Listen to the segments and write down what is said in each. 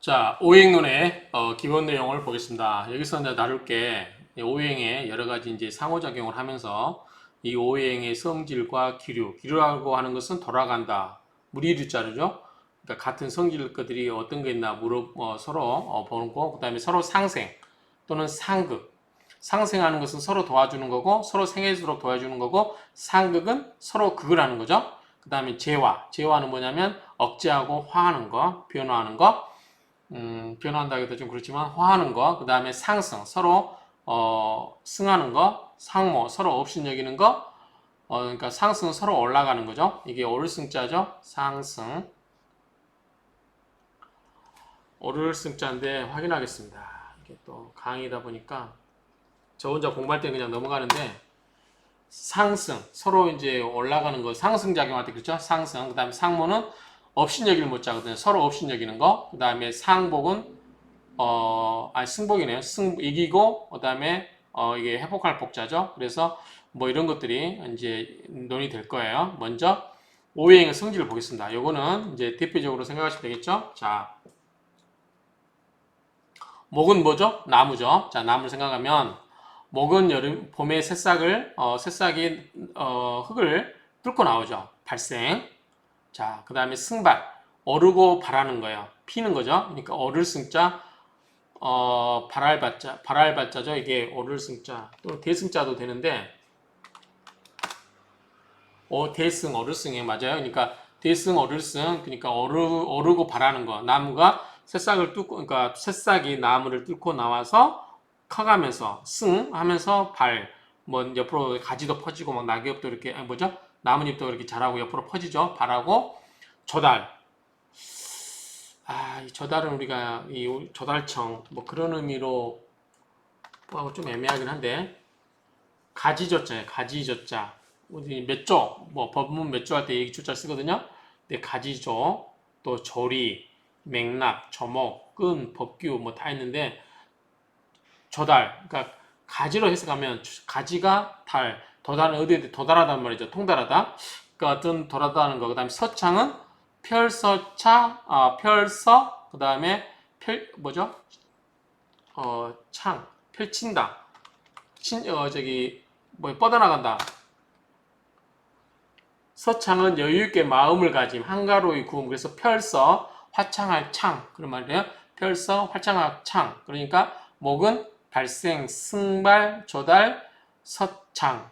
자, 오행론의 기본 내용을 보겠습니다. 여기서 이제 다룰 게 오행의 여러 가지 이제 상호작용을 하면서 이 오행의 성질과 기류라고 하는 것은 돌아간다. 무리류자죠. 그러니까 같은 성질 것들이 어떤 게 있나 서로 보는 거, 그 다음에 서로 상생 또는 상극. 상생하는 것은 서로 도와주는 거고, 서로 생할수록 도와주는 거고, 상극은 서로 극을 하는 거죠. 그 다음에 재화는 뭐냐면 억제하고 화하는 거, 변화하는 거. 변화한다 해도 좀 그렇지만 화하는 거, 그 다음에 상승, 서로 승하는 거, 상모, 서로 업신여기는 거, 그러니까 상승은 서로 올라가는 거죠. 이게 오를 승자죠. 상승, 오를 승자인데 확인하겠습니다. 이게 또 강의다 보니까 저 혼자 공부할 때 그냥 넘어가는데 상승, 서로 이제 올라가는 거, 상승작용할 때 그렇죠. 상승, 그 다음에 상모는 업신여기를 못 자거든요. 서로 업신여기는 거, 그 다음에 상복은 승복이네요. 이기고, 그 다음에, 이게 회복할 복자죠. 그래서 뭐 이런 것들이 이제 논의될 거예요. 먼저, 오행의 성질을 보겠습니다. 요거는 이제 대표적으로 생각하시면 되겠죠. 자, 목은 뭐죠? 나무죠. 자, 나무를 생각하면, 목은 봄에 새싹이, 흙을 뚫고 나오죠. 발생. 자, 그 다음에 승발. 오르고 발하는 거예요. 피는 거죠. 그러니까 오를 승자, 발할발자죠. 이게 오를 승자, 또는 대승자도 되는데, 대승, 어를승에 맞아요. 그러니까 대승, 어를승, 그러니까 오르고 발하는 거. 나무가 새싹을 뚫고, 그러니까 새싹이 나무를 뚫고 나와서 커가면서 승 하면서 뭐 옆으로 가지도 퍼지고 막 낙엽도 이렇게, 나뭇잎도 이렇게 자라고 옆으로 퍼지죠. 발하고 조달. 이 조달은 우리가 이 조달청 뭐 그런 의미로 하고 좀 애매하긴 한데 가지조자예요. 가지조자. 우리 몇 조, 뭐 법문 몇 조 할 때 얘기 조자 쓰거든요. 근데 가지조, 또 조리, 맥락, 조목, 끈, 법규 뭐 다 있는데 조달. 그러니까 가지로 해석하면 가지가 달, 도달은 어디에 도달하단 말이죠. 통달하다. 그러니까 어떤 도달하다는 거. 그다음에 서창은 펼서, 그다음에 뭐죠? 창, 펼친다. 뻗어나간다. 서창은 여유있게 마음을 가짐, 한가로이 구음. 그래서 펼서, 화창할 창. 그런 말이에요. 펼서, 화창할 창. 그러니까, 목은 발생, 승발, 조달, 서창.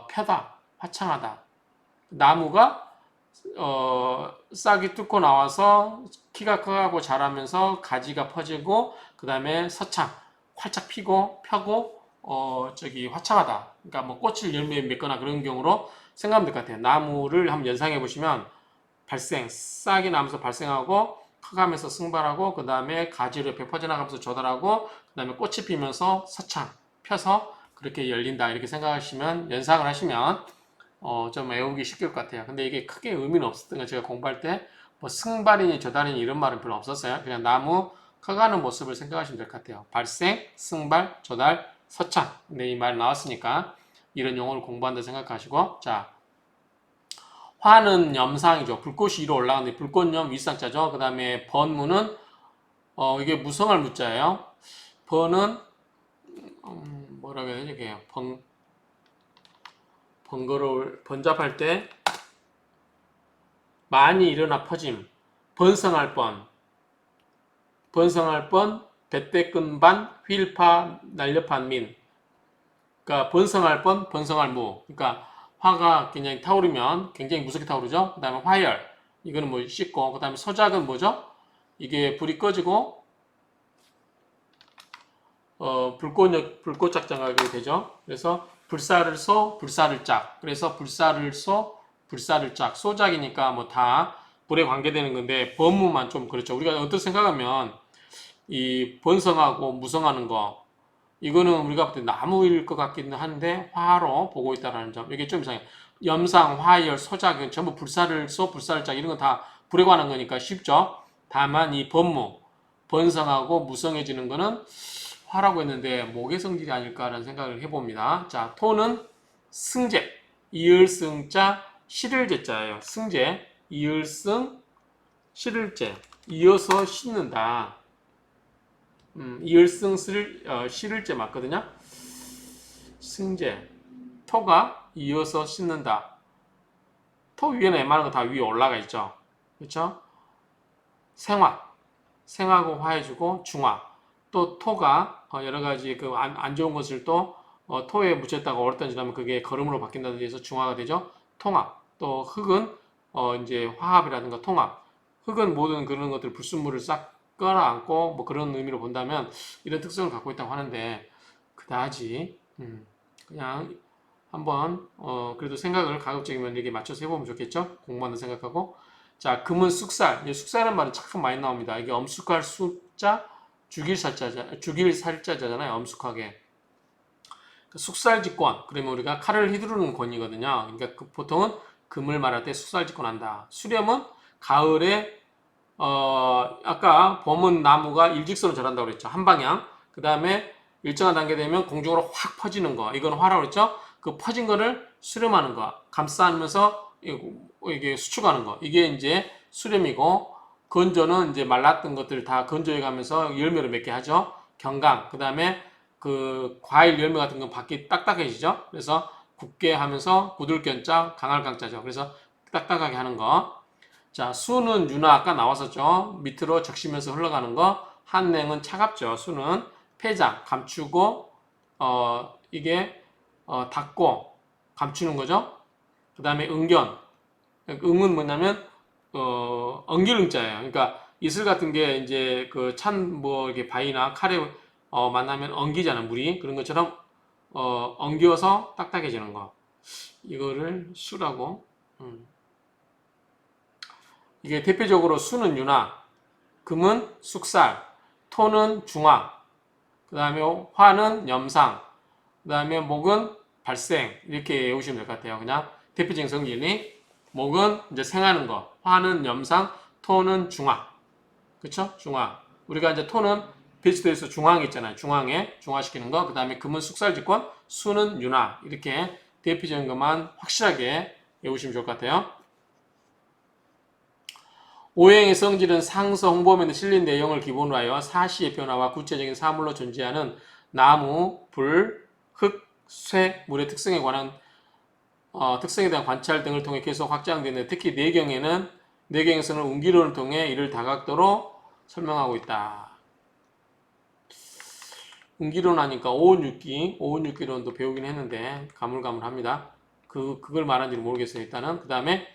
펴다, 화창하다. 나무가, 싹이 뚫고 나와서 키가 커가고 자라면서 가지가 퍼지고, 그 다음에 서창, 활짝 피고, 펴고, 화창하다. 그러니까 뭐 꽃을 열매 맺거나 그런 경우로 생각하면 될 것 같아요. 나무를 한번 연상해 보시면 싹이 나면서 발생하고 커가면서 승발하고 그 다음에 가지를 옆에 퍼져나가면서 조달하고 그 다음에 꽃이 피면서 서창 펴서 그렇게 열린다 이렇게 생각하시면 연상을 하시면 좀 외우기 쉽을 것 같아요. 근데 이게 크게 의미는 없었던 거 제가 공부할 때 뭐 승발이니 조달이니 이런 말은 별로 없었어요. 그냥 나무 커가는 모습을 생각하시면 될 것 같아요. 발생, 승발, 조달, 서창. 근데 이 말 나왔으니까 이런 용어를 공부한다 생각하시고 자 화는 염상이죠. 불꽃이 위로 올라가는데 불꽃염 윗상자죠. 그 다음에 번무는 이게 무성할 무자예요. 번은 뭐라고 해야 되죠? 이게 번잡할 때 많이 일어나 퍼짐. 번성할 뻔, 배때끈반, 휠파, 날렵한 민. 그러니까 번성할 뻔, 번성할 무. 그러니까 화가 굉장히 타오르면 굉장히 무섭게 타오르죠. 그 다음에 화열. 이거는 뭐 씻고. 그 다음에 소작은 뭐죠? 이게 불이 꺼지고 불꽃 작정하게 되죠. 그래서 불사를 쏘, 불사를 짝. 그래서 불사를 쏘, 불사를 짝. 소작이니까 뭐 다 불에 관계되는 건데 법무만 좀 그렇죠. 우리가 어떻게 생각하면 이 번성하고 무성하는 거 이거는 우리가 볼 때 나무일 것 같기는 한데 화로 보고 있다는 점. 이게 좀 이상해요. 염상, 화열, 소작 전부 불사를 쏘, 불사를 짝 이런 건 다 불에 관한 거니까 쉽죠. 다만 이 법무, 번성하고 무성해지는 거는 화라고 했는데 목의 성질이 아닐까라는 생각을 해봅니다. 자, 토는 승제, 이을승자, 실을제자예요. 승제, 이을승, 실을제 이어서 씻는다. 이을승 실을제 맞거든요. 승제 토가 이어서 씻는다. 토 위에는 웬만한 거 다 위에 올라가 있죠. 그렇죠? 생화고 화해주고 중화. 또 토가 여러 가지 그 안 좋은 것을 또 토에 묻혔다가 얼었다 지나면 그게 거름으로 바뀐다든지 해서 중화가 되죠. 통합. 또 흙은 이제 화합이라든가 통합. 흙은 모든 그런 것들 불순물을 싹 끌어안고 뭐 그런 의미로 본다면 이런 특성을 갖고 있다고 하는데 그다지 그냥 한번 그래도 생각을 가급적이면 이렇게 맞춰서 해보면 좋겠죠. 공부한다 생각하고. 자, 금은 쑥살. 이 쑥살은 말이 참 많이 나옵니다. 이게 엄숙할 쑥자, 죽일 살자잖아요. 엄숙하게. 숙살직권. 그러면 우리가 칼을 휘두르는 권이거든요. 그러니까 보통은 금을 말할 때 숙살직권한다. 수렴은 가을에 아까 봄은 나무가 일직선으로 자란다고 그랬죠. 한 방향. 그 다음에 일정한 단계 되면 공중으로 확 퍼지는 거. 이건 화라고 그랬죠. 그 퍼진 거를 수렴하는 거. 감싸 안으면서 이게 수축하는 거. 이게 이제 수렴이고, 건조는 이제 말랐던 것들 다 건조해 가면서 열매를 맺게 하죠. 경강. 그 다음에 그 과일 열매 같은 건 밖이 딱딱해지죠. 그래서 굳게 하면서 굳을견자, 강할 강자죠. 그래서 딱딱하게 하는 거. 자, 수는 윤화 아까 나왔었죠. 밑으로 적시면서 흘러가는 거. 한냉은 차갑죠. 수는 폐장, 감추고 이게 닫고 감추는 거죠. 그 다음에 응견. 응은 뭐냐면 엉기응자예요. 그러니까 이슬 같은 게 이제 그 찬 뭐 이렇게 바위나 칼에 만나면 엉기잖아 물이. 그런 것처럼 엉겨서 딱딱해지는 거. 이거를 수라고. 이게 대표적으로 수는 윤화, 금은 숙살, 토는 중화, 그 다음에 화는 염상, 그 다음에 목은 발생. 이렇게 외우시면 될 것 같아요. 그냥 대표적인 성질이 목은 이제 생하는 거, 화는 염상, 토는 중화. 그쵸? 중화. 우리가 이제 토는 베지터에서 중앙에 있잖아요. 중앙에 중화시키는 거. 그 다음에 금은 숙살직권, 수는 윤화. 이렇게 대표적인 것만 확실하게 외우시면 좋을 것 같아요. 오행의 성질은 상서 홍보면에 실린 내용을 기본으로 하여 사시의 변화와 구체적인 사물로 존재하는 나무, 불, 흙, 쇠, 물의 특성에 관한 특성에 대한 관찰 등을 통해 계속 확장되는 특히 내경에서는 운기론을 통해 이를 다각도로 설명하고 있다. 운기론 하니까 오온육기론도 배우긴 했는데 가물가물합니다. 그걸 말하는지는 모르겠어요. 일단은 그 다음에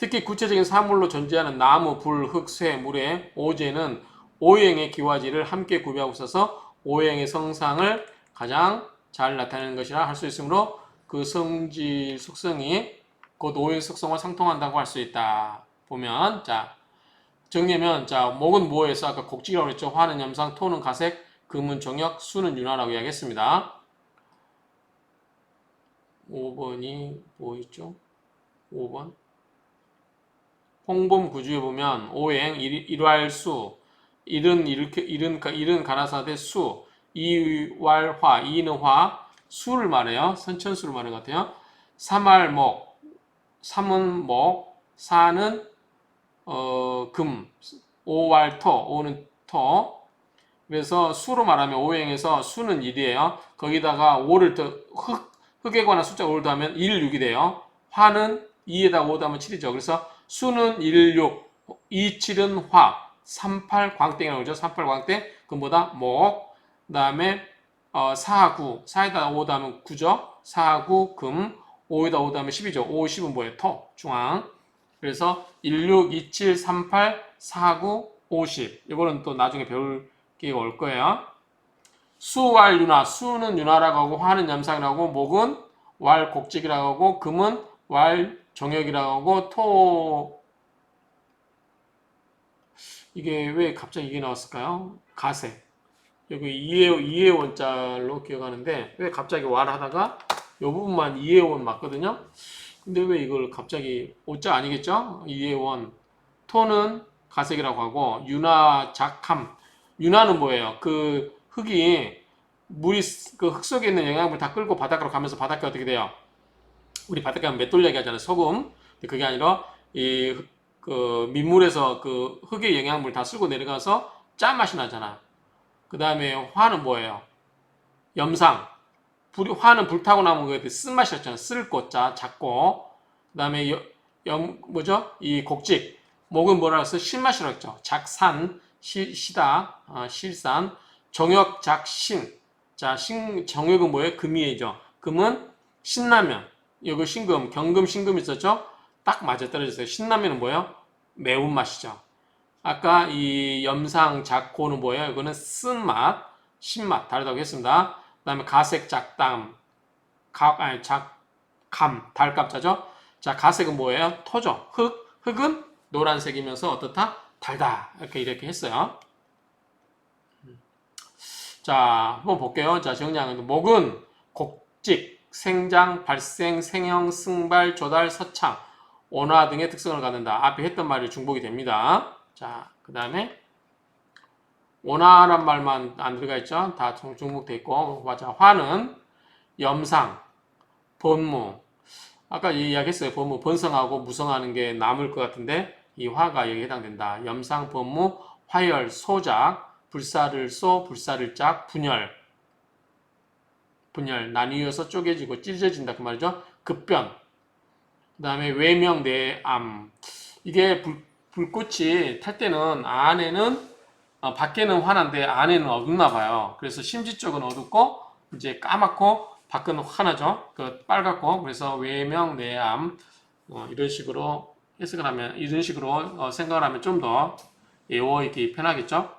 특히 구체적인 사물로 존재하는 나무, 불, 흙, 쇠, 물의 오제는 오행의 기와지를 함께 구비하고 있어서 오행의 성상을 가장 잘 나타내는 것이라 할 수 있으므로 그 성질 속성이 곧 오행 속성과 상통한다고 할 수 있다. 보면 자 정리하면 자 목은 뭐에서 아까 곡직이라고 그랬죠. 화는 염상, 토는 가색, 금은 정역, 수는 윤화라고 이야기했습니다. 5번이 뭐 있죠? 5번 홍범 구주에 보면 오행 일활수 일은 가라사대 수 이왈화 이는 화 수를 말해요. 선천수를 말하는 것 같아요. 삼할목 삼은 목 사는 금 오왈토 오는 토 그래서 수로 말하면 오행에서 수는 1이에요. 거기다가 5를 더 흙에 관한 숫자 5를 더하면 1, 6이 돼요. 화는 2에다 5 더하면 7이죠. 그래서 수는 1, 6, 2, 7은 화, 3, 8 광땡이라고 그러죠. 3, 8 광땡, 그보다 목, 그 다음에 4, 9, 4에다 5 더하면 9죠. 4, 9, 금, 5에다 5 더하면 10이죠. 5, 10은 뭐예요? 토, 중앙. 그래서 1, 6, 2, 7, 3, 8, 4, 9, 50. 이거는 또 나중에 배울 게 올 거예요. 수왈 윤화, 수는 윤화라고 하고 화는 염상이라고 하고 목은 왈 곡직이라고 하고 금은 왈 정역이라고 하고 토 이게 왜 갑자기 이게 나왔을까요? 가세 여기 이해 원자로 기억하는데 왜 갑자기 왈 하다가 이 부분만 이해원 맞거든요. 근데 왜 이걸 갑자기 오자 아니겠죠? 이해원 토는 가색이라고 하고 윤화 작함 윤화는 뭐예요? 그 흙이 물이 그 흙 속에 있는 영양분을 다 끌고 바닥으로 가면서 바닥이 어떻게 돼요? 우리 바닷가 맷돌 얘기 하잖아요. 소금. 근데 그게 아니라 이 그 민물에서 그 흙의 영양물 다 쓸고 내려가서 짠맛이 나잖아. 그 다음에 화는 뭐예요? 염상. 화는 불타고 나면 그 쓴맛이 났잖아. 쓸고 짜 작고. 그 다음에 뭐죠? 이 곡직. 목은 뭐라 해서 신맛이라고 했죠. 작산, 시다, 실산, 정역, 작신. 자, 정역은 뭐예요? 금이죠. 금은 신라면. 여기 신금, 경금, 신금 있었죠? 딱 맞아떨어졌어요. 신라면은 뭐예요? 매운맛이죠. 아까 이 염상, 작고는 뭐예요? 이거는 쓴맛, 신맛 다르다고 했습니다. 그 다음에 가색, 작담, 감, 달감자죠? 자, 가색은 뭐예요? 토죠. 흙은 노란색이면서 어떻다? 달다. 이렇게 했어요. 자, 한번 볼게요. 자, 정리하는 목은 곡직, 생장, 발생, 생형, 승발, 조달, 서창, 온화 등의 특성을 갖는다. 앞에 했던 말이 중복이 됩니다. 자, 그 다음에 온화란 말만 안 들어가 있죠. 다 중복돼 있고. 맞아. 화는 염상, 번무. 아까 이야기했어요. 번무, 번성하고 무성하는 게 남을 것 같은데 이 화가 여기에 해당된다. 염상, 번무, 화열, 소작, 불사를 쏘, 불사를 짝, 분열, 나뉘어서 쪼개지고 찢어진다 그 말이죠. 급변. 그 다음에 외명, 내암. 이게 불꽃이 탈 때는 안에는 밖에는 환한데 안에는 어둡나 봐요. 그래서 심지 쪽은 어둡고 이제 까맣고 밖은 환하죠. 그 빨갛고 그래서 외명, 내암 이런 식으로 해석을 하면 이런 식으로 생각을 하면 좀 더 외워 있기 편하겠죠.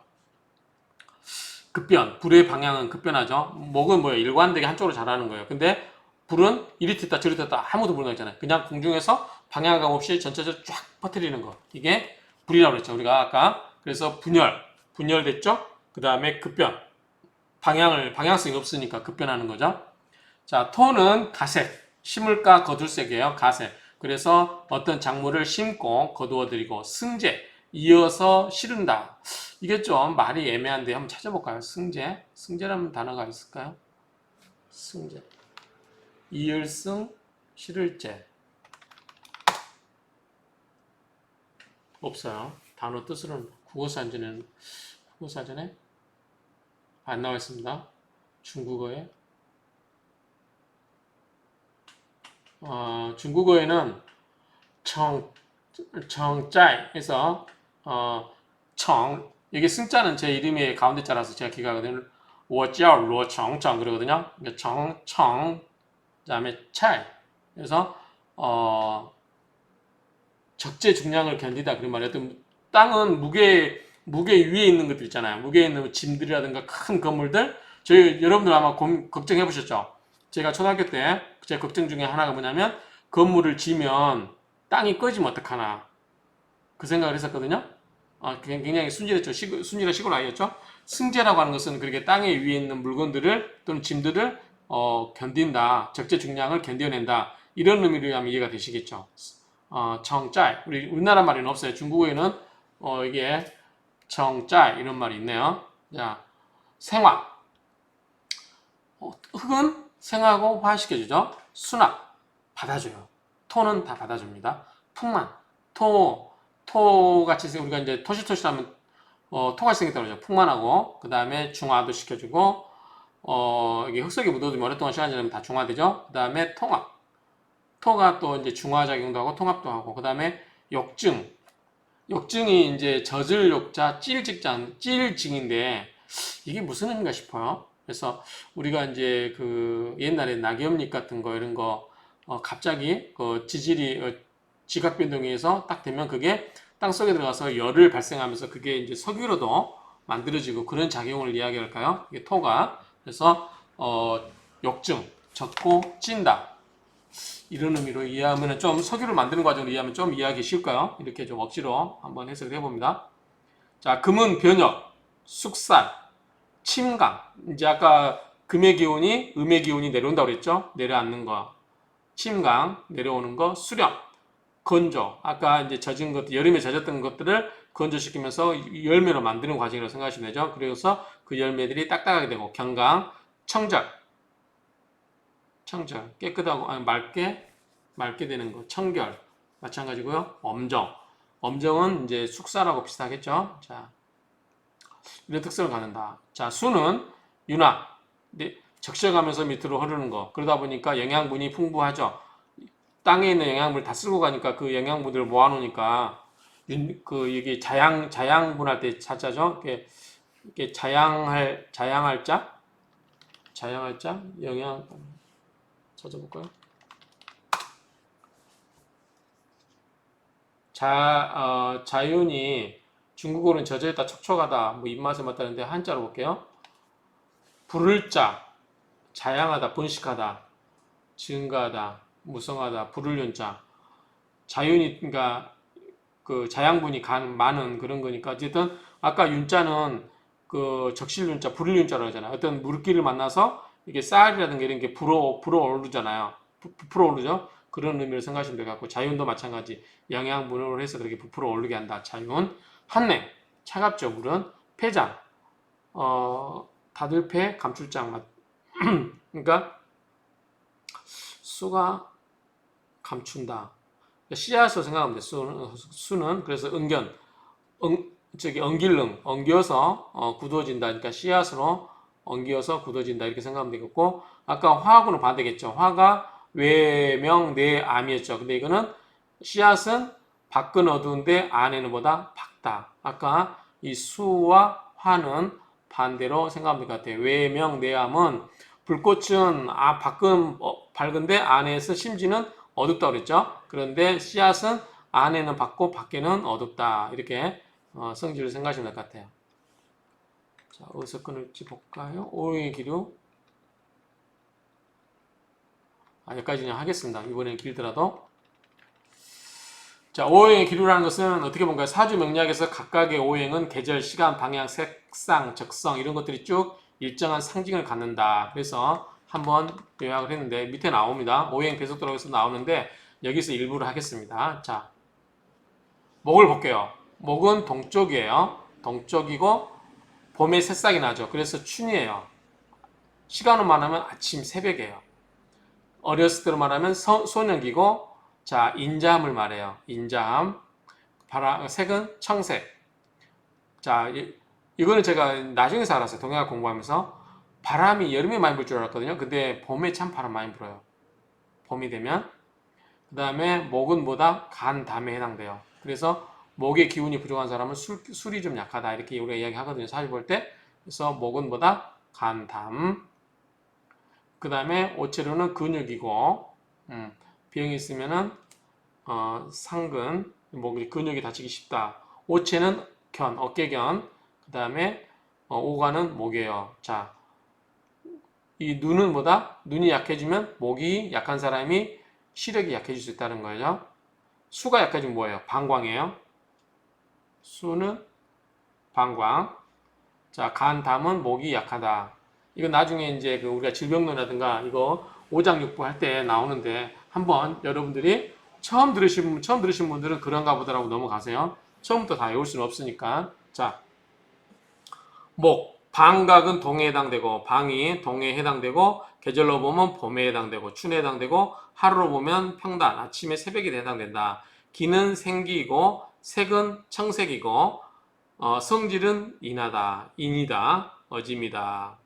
급변, 불의 방향은 급변하죠. 목은 뭐예요? 일관되게 한쪽으로 자라는 거예요. 근데 불은 이리 튀다 저리 튀다 아무도 모르는 거 있잖아요. 그냥 공중에서 방향감 없이 전체적으로 쫙 퍼뜨리는 거. 이게 불이라고 그랬죠. 우리가 아까. 그래서 분열됐죠? 그 다음에 급변. 방향성이 없으니까 급변하는 거죠. 자, 토는 가색. 심을까 거둘색이에요. 가색. 그래서 어떤 작물을 심고 거두어들이고 승제. 이어서 실은다. 이게 좀 말이 애매한데 한번 찾아볼까요? 승제. 승제라는 단어가 있을까요? 승제. 이을승, 실을제. 없어요. 단어 뜻으로는 국어사전에 안 나와 있습니다. 중국어에. 중국어에는 정자에서 이게 승자는 제 이름의 가운데 자라서 제가 기가거든요. 我叫罗정정 그러거든요. 정청 그다음에 찰. 그래서 적재 중량을 견디다 그런 말이에요. 땅은 무게 위에 있는 것들 있잖아요. 무게 있는 짐들이라든가 큰 건물들. 여러분들 아마 걱정해 보셨죠? 제가 초등학교 때 제 걱정 중에 하나가 뭐냐면 건물을 지면 땅이 꺼지면 어떡하나 그 생각을 했었거든요. 굉장히 순진한 시골 아이였죠. 승재라고 하는 것은 그렇게 땅에 위에 있는 물건들을 또는 짐들을 견딘다. 적재 중량을 견뎌낸다. 이런 의미로 하면 이해가 되시겠죠. 정짤. 우리나라 말에는 없어요. 중국어에는 이게 정짤 이런 말이 있네요. 자, 생화. 흙은 생하고 화시켜주죠. 수납. 받아줘요. 토는 다 받아줍니다. 풍만. 토같이 우리가 이제 토시토시하면 토같이 생겼다고 그러죠. 풍만하고 그 다음에 중화도 시켜주고 이게 흙속에 묻어두면 오랫동안 시간 지나면 다 중화되죠. 그 다음에 통합. 토가 또 이제 중화작용도 하고 통합도 하고 그 다음에 욕증. 욕증이 이제 젖을 욕자 찔증인데 이게 무슨 의미인가 싶어요. 그래서 우리가 이제 그 옛날에 낙엽잎 같은 거 이런 거 갑자기 그 지질이 지각 변동에 의해서 딱 되면 그게 땅 속에 들어가서 열을 발생하면서 그게 이제 석유로도 만들어지고 그런 작용을 이야기할까요? 이게 토가. 그래서 욕증, 젖고 찐다. 이런 의미로 이해하면 좀 석유를 만드는 과정을 이해하면 좀 이해하기 쉬울까요? 이렇게 좀 억지로 한번 해석을 해봅니다. 자, 금은 변역, 숙살, 침강. 이제 아까 금의 기운이 음의 기운이 내려온다고 그랬죠? 내려앉는 거. 침강, 내려오는 거, 수렴, 건조. 아까 이제 젖은 것, 여름에 젖었던 것들을 건조시키면서 열매로 만드는 과정이라고 생각하시면 되죠. 그래서 그 열매들이 딱딱하게 되고, 경강, 청적, 깨끗하고, 맑게 되는 거, 청결. 마찬가지고요. 엄정. 엄정은 이제 숙사라고 비슷하겠죠. 자, 이런 특성을 갖는다. 자, 수는 윤화. 네, 적셔가면서 밑으로 흐르는 거. 그러다 보니까 영양분이 풍부하죠. 땅에 있는 영양분을 다 쓸고 가니까 그 영양분들을 모아놓으니까 이게 자양분할 때 자자죠. 이렇게 자양할 자 영양 찾아볼까요? 자윤이 중국어는 젖어있다, 촉촉하다, 뭐 입맛에 맞다는데 한자로 볼게요. 부를 자, 자양하다, 번식하다, 증가하다, 무성하다, 부를 윤자. 자윤이 그러니까 그 자양분이 많은 그런 거니까 어쨌든 아까 윤자는 그 적실 윤자, 불일 윤자라고 하잖아요. 어떤 물기를 만나서 이게 쌀이라든가 이런 게 불어오르잖아요. 부풀어오르죠. 그런 의미를 생각하시면 될 것 같고 자윤도 마찬가지 영양분으로 해서 그렇게 부풀어 오르게 한다. 자윤, 한냉, 차갑죠 물은, 폐장, 다들패, 감출장 맛. 그러니까 수가 감춘다. 씨앗으로 생각하면 돼. 수는 그래서 은견, 엉길릉, 엉겨서 굳어진다. 그러니까 씨앗으로 엉겨서 굳어진다. 이렇게 생각하면 되겠고, 아까 화하고는 반대겠죠. 화가 외명, 내암이었죠. 근데 이거는 씨앗은 밖은 어두운데 안에는 보다 밝다. 아까 이 수와 화는 반대로 생각하면 될 것 같아요. 외명, 내암은 불꽃은 밖은 밝은데 안에서 심지는 어둡다 그랬죠. 그런데 씨앗은 안에는 밝고 밖에는 어둡다. 이렇게 성질을 생각하시면 될 것 같아요. 자, 어디서 끊을지 볼까요? 오행의 기류. 여기까지 그냥 하겠습니다. 이번엔 길더라도. 자, 오행의 기류라는 것은 어떻게 볼까요? 사주 명리학에서 각각의 오행은 계절, 시간, 방향, 색상, 적성 이런 것들이 쭉 일정한 상징을 갖는다. 그래서 한번 요약을 했는데 밑에 나옵니다. 오행 배속도로에서 나오는데 여기서 일부를 하겠습니다. 자, 목을 볼게요. 목은 동쪽이에요. 동쪽이고 봄에 새싹이 나죠. 그래서 춘이에요. 시간으로 말하면 아침 새벽이에요. 어렸을 때로 말하면 소년기고, 자, 인자함을 말해요. 인자함. 색은 청색. 자, 이거는 제가 나중에 알았어요. 동양학 공부하면서. 바람이 여름에 많이 불 줄 알았거든요. 근데 봄에 참 바람 많이 불어요. 봄이 되면. 그 다음에 목은 뭐다? 간, 담에 해당돼요. 그래서 목의 기운이 부족한 사람은 술이 좀 약하다. 이렇게 우리가 이야기하거든요. 사주 볼 때. 그래서 목은 뭐다? 간, 담. 그 다음에 오체로는 근육이고, 병이 있으면은, 상근, 목이 근육이 다치기 쉽다. 오체는 어깨견. 그 다음에, 오가는 목이에요. 자, 이 눈은 뭐다? 눈이 약해지면 목이 약한 사람이 시력이 약해질 수 있다는 거죠. 수가 약해지면 뭐예요? 방광이에요. 수는 방광. 자, 간, 담은 목이 약하다. 이거 나중에 이제 우리가 질병론이라든가 이거 오장육부 할 때 나오는데 한번 여러분들이 처음 들으신 분들은 그런가 보다라고 넘어가세요. 처음부터 다 외울 수는 없으니까. 자, 목. 방각은 동해에 해당되고 방이 동해에 해당되고 계절로 보면 봄에 해당되고 춘에 해당되고 하루로 보면 평단, 아침에 새벽에 해당된다. 기는 생기이고 색은 청색이고 성질은 인하다, 인이다, 어짐이다.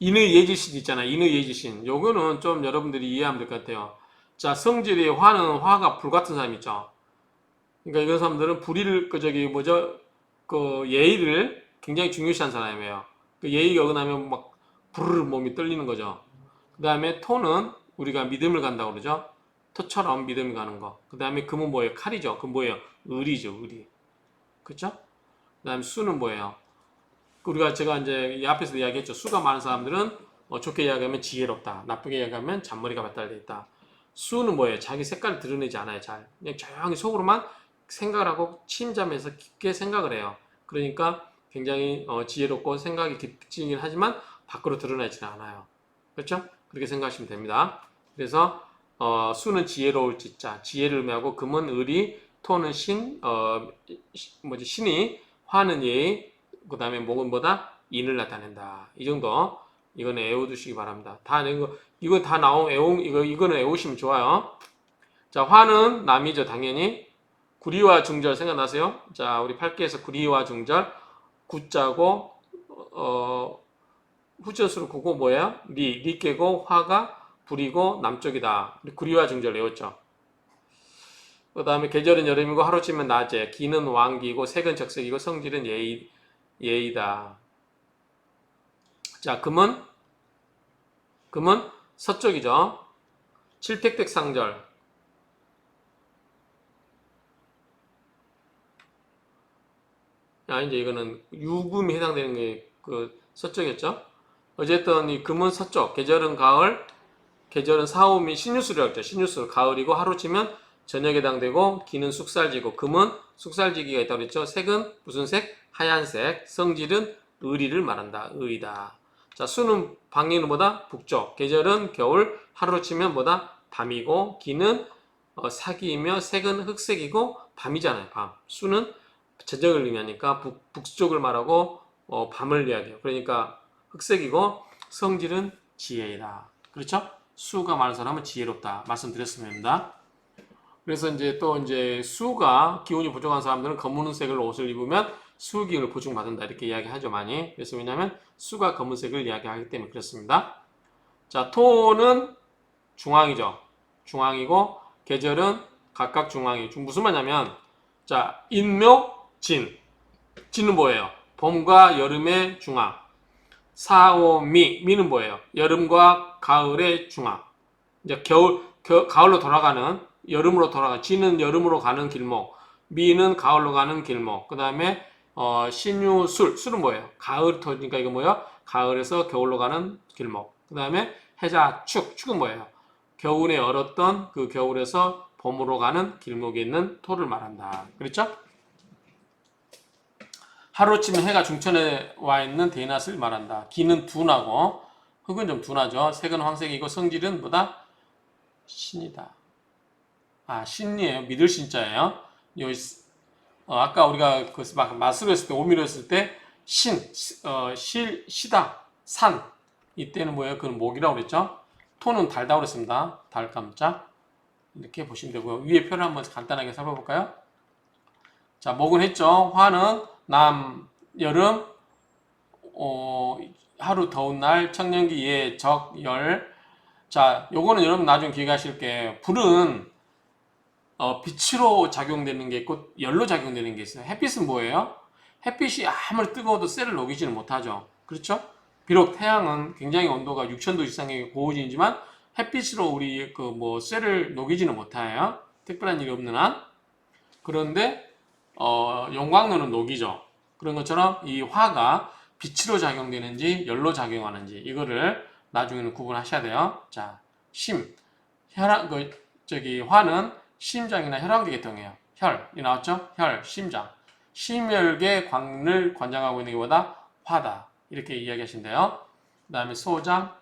인의 예지신 있잖아. 인의 예지신. 요거는 좀 여러분들이 이해하면 될 것 같아요. 자, 성질이 화는 화가 불 같은 사람 있죠. 그러니까 이런 사람들은 불의를 그 예의를 굉장히 중요시한 사람이에요. 그 예의 어긋나면 막 부르르 몸이 떨리는 거죠. 그 다음에 토는 우리가 믿음을 간다고 그러죠. 토처럼 믿음을 가는 거. 그 다음에 금은 뭐예요? 칼이죠. 금 뭐예요? 의리죠. 의리. 그렇죠? 그 다음에 수는 뭐예요? 제가 이제 이 앞에서 이야기했죠. 수가 많은 사람들은 좋게 이야기하면 지혜롭다. 나쁘게 이야기하면 잔머리가 발달되어 있다. 수는 뭐예요? 자기 색깔을 드러내지 않아요. 잘. 그냥 조용히 속으로만 생각을 하고 침잠해서 깊게 생각을 해요. 그러니까 굉장히 지혜롭고 생각이 깊지긴 하지만 밖으로 드러나지는 않아요. 그렇죠? 그렇게 생각하시면 됩니다. 그래서 수는 지혜로울 지자, 지혜를 의미하고 금은 의리, 토는 신이, 화는 예의, 그 다음에 목은 뭐다? 인을 나타낸다. 이 정도 이거는 외워두시기 바랍니다. 이거 다 이거는 외우시면 좋아요. 자, 화는 남이죠, 당연히. 구리와 중절 생각나세요? 자, 우리 8개에서 구리와 중절, 구자고, 후천수로 구고 뭐예요? 리께고 화가 불이고 남쪽이다. 구리와 중절 외웠죠. 그 다음에 계절은 여름이고 하루치면 낮에, 기는 왕기고 색은 적색이고 성질은 예의다. 자, 금은 서쪽이죠. 칠택택상절. 이제 이거는 유금이 해당되는 게 그 서쪽이었죠. 어쨌든 이 금은 서쪽, 계절은 가을, 계절은 사오미 신유술이라고 했죠. 신유술 가을이고 하루치면 저녁에 해당되고 기는 숙살지고 금은 숙살지기가 있다고 그랬죠. 색은 무슨 색? 하얀색. 성질은 의리를 말한다. 의이다. 자, 수는 방위는 뭐다? 북쪽. 계절은 겨울, 하루치면 뭐다? 밤이고 기는 사기이며 색은 흑색이고 밤이잖아요. 밤. 수는 저녁을 의미하니까 북쪽을 말하고 밤을 이야기해요. 그러니까 흑색이고 성질은 지혜이다. 그렇죠? 수가 많은 사람은 지혜롭다. 말씀드렸습니다. 그래서 이제 수가 기운이 부족한 사람들은 검은색을 옷을 입으면 수 기운을 보충받는다. 이렇게 이야기하죠, 많이. 그래서 왜냐하면 수가 검은색을 이야기하기 때문에 그렇습니다. 자, 토는 중앙이죠. 중앙이고 계절은 각각 중앙이. 무슨 말이냐면 자, 인묘, 진. 진은 뭐예요? 봄과 여름의 중앙. 미는 뭐예요? 여름과 가을의 중앙. 이제 가을로 돌아가는, 여름으로 돌아가는, 진은 여름으로 가는 길목, 미는 가을로 가는 길목. 그 다음에, 술은 뭐예요? 가을 터니까 이거 뭐예요? 가을에서 겨울로 가는 길목. 그 다음에 축은 뭐예요? 겨울에 얼었던 그 겨울에서 봄으로 가는 길목에 있는 토를 말한다. 그렇죠? 하루치면 해가 중천에 와 있는 대낮을 말한다. 기는 둔하고 흙은 좀 둔하죠. 색은 황색이고 성질은 뭐다? 신이다. 신이에요. 믿을 신자예요. 아까 우리가 마스로 했을 때, 오미로 했을 때 시다, 산. 이때는 뭐예요? 그건 목이라고 그랬죠. 토는 달다고 그랬습니다. 달 깜짝. 이렇게 보시면 되고요. 위에 표를 한번 간단하게 살펴볼까요? 자, 목은 했죠. 화는 여름, 하루 더운 날, 청년기, 예, 적, 열. 자, 요거는 여러분 나중에 기억하실 게, 불은, 빛으로 작용되는 게 있고, 열로 작용되는 게 있어요. 햇빛은 뭐예요? 햇빛이 아무리 뜨거워도 쇠를 녹이지는 못하죠. 그렇죠? 비록 태양은 굉장히 온도가 6000도 이상의 고온이지만, 햇빛으로 우리 쇠를 녹이지는 못해요. 특별한 일이 없는 한. 그런데, 용광로는 녹이죠. 그런 것처럼 이 화가 빛으로 작용되는지 열로 작용하는지 이거를 나중에는 구분하셔야 돼요. 자, 화는 심장이나 혈안계 계통이에요. 혈이 나왔죠? 심장. 심혈계 관을 관장하고 있는 게 뭐다? 화다. 이렇게 이야기하신대요. 그 다음에 소장,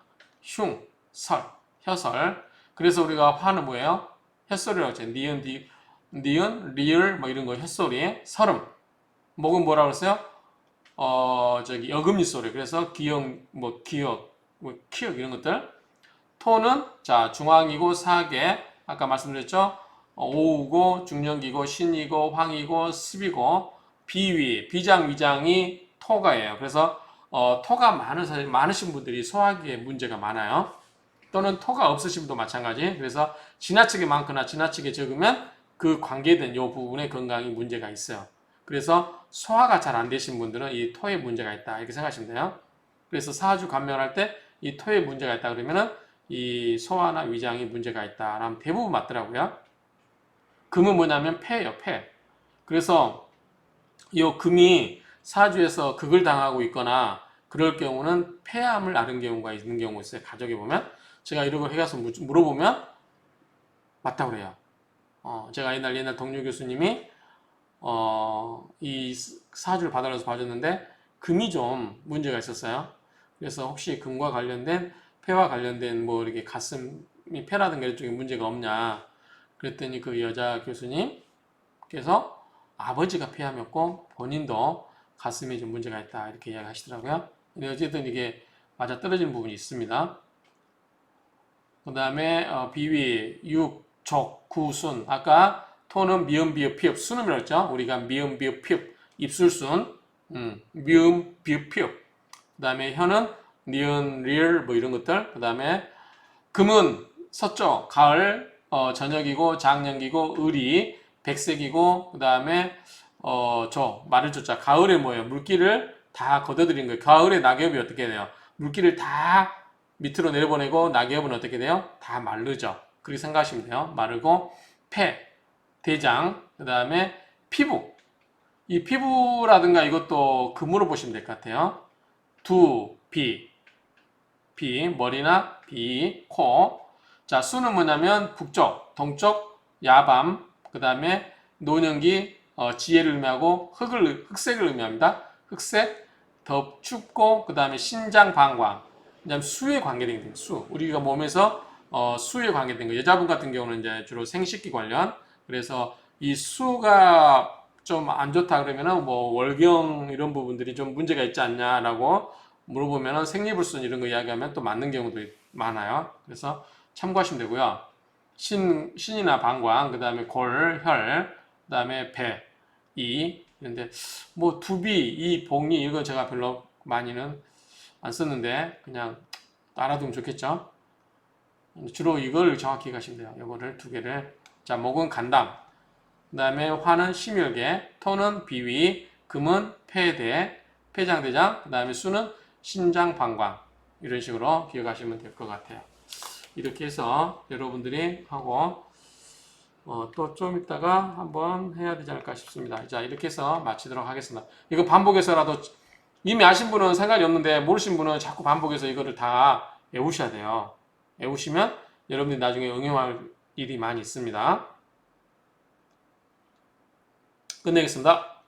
혀설. 그래서 우리가 화는 뭐예요? 햇소리라고 했죠. 니은, 리을, 이런 거 햇소리, 설음. 목은 뭐라고 했어요? 여금니 소리. 그래서 기역, 키역 이런 것들. 토는 자 중앙이고 사계. 아까 말씀드렸죠? 오우고 중년기고 신이고 황이고 습이고 비장 위장이 토가예요. 그래서 토가 많으신 분들이 소화기에 문제가 많아요. 또는 토가 없으신 분도 마찬가지. 그래서 지나치게 많거나 지나치게 적으면 그 관계된 이 부분에 건강에 문제가 있어요. 그래서 소화가 잘 안 되신 분들은 이 토에 문제가 있다 이렇게 생각하시면 돼요. 그래서 사주 감명할 때 이 토에 문제가 있다 그러면은 이 소화나 위장이 문제가 있다 라면 대부분 맞더라고요. 금은 뭐냐면 폐예요, 폐. 그래서 이 금이 사주에서 극을 당하고 있거나 그럴 경우는 폐암을 앓은 경우가 있는 경우가 있어요. 가족에 보면 제가 이런 걸 해가서 물어보면 맞다고 그래요. 제가 옛날 동료 교수님이 이 사주를 받아서 봐줬는데 금이 좀 문제가 있었어요. 그래서 혹시 금과 관련된 폐와 관련된 이렇게 가슴이 폐라든가 이쪽에 문제가 없냐 그랬더니 그 여자 교수님께서 아버지가 폐암이었고 본인도 가슴에 좀 문제가 있다 이렇게 이야기하시더라고요. 근데 어쨌든 이게 맞아 떨어지는 부분이 있습니다. 그 다음에 비위, 육, 족, 구, 순. 아까 토는 미음, 비읍, 피읍, 순음이라고 했죠. 우리가 미음, 비읍, 피읍, 입술순. 미음, 비읍, 피읍. 그 다음에 혀는 니은, 리을 뭐 이런 것들. 그 다음에 금은 서쪽, 가을, 저녁이고 장년기고 을이 백색이고 그 다음에 말을 줬자 가을에 뭐예요? 물기를 다 걷어들인 거예요. 가을에 낙엽이 어떻게 돼요? 물기를 다 밑으로 내려보내고 낙엽은 어떻게 돼요? 다 마르죠. 그렇게 생각하시면 돼요. 마르고 폐, 대장, 그 다음에 피부. 이 피부라든가 이것도 금으로 보시면 될 것 같아요. 두, 비, 머리나 비, 코. 자, 수는 뭐냐면 북쪽, 동쪽, 야밤, 그 다음에 노년기, 지혜를 의미하고 흑색을 의미합니다. 흑색, 더 춥고, 그 다음에 신장 방광. 그다음 수에 관계된 거, 수. 우리가 몸에서 수에 관계된 거. 여자분 같은 경우는 이제 주로 생식기 관련. 그래서 이 수가 좀 안 좋다 그러면은 뭐 월경 이런 부분들이 좀 문제가 있지 않냐라고 물어보면은 생리불순 이런 거 이야기하면 또 맞는 경우도 많아요. 그래서 참고하시면 되고요. 신이나 방광, 그 다음에 골, 혈, 그 다음에 배, 이. 이런데 뭐 두비, 이, 봉이 이거 제가 별로 많이는 안 썼는데 그냥 알아두면 좋겠죠. 주로 이걸 정확히 가시면 돼요. 이거를 두 개를. 자, 목은 간담. 그 다음에 화는 심혈계, 토는 비위, 금은 폐대, 폐장대장, 그 다음에 수는 신장방광. 이런 식으로 기억하시면 될 것 같아요. 이렇게 해서 여러분들이 하고 또 좀 이따가 한번 해야 되지 않을까 싶습니다. 자, 이렇게 해서 마치도록 하겠습니다. 이거 반복해서라도 이미 아신 분은 상관이 없는데 모르신 분은 자꾸 반복해서 이거를 다 외우셔야 돼요. 외우시면 여러분들이 나중에 응용할 일이 많이 있습니다. 끝내겠습니다.